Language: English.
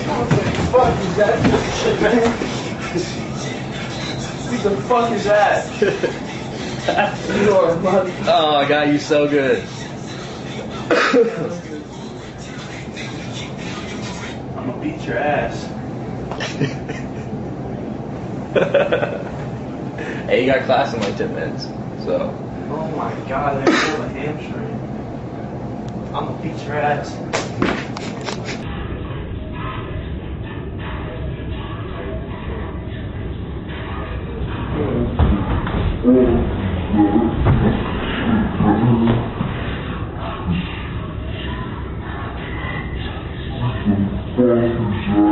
Fuck is that shit, man? What the fuck is that? You are a mother. Oh, I got you so good. I'm gonna beat your ass. Hey, you got class in like 10 minutes, so. Oh my god, I pulled a hamstring. I'm gonna beat your ass. What the fuck is that?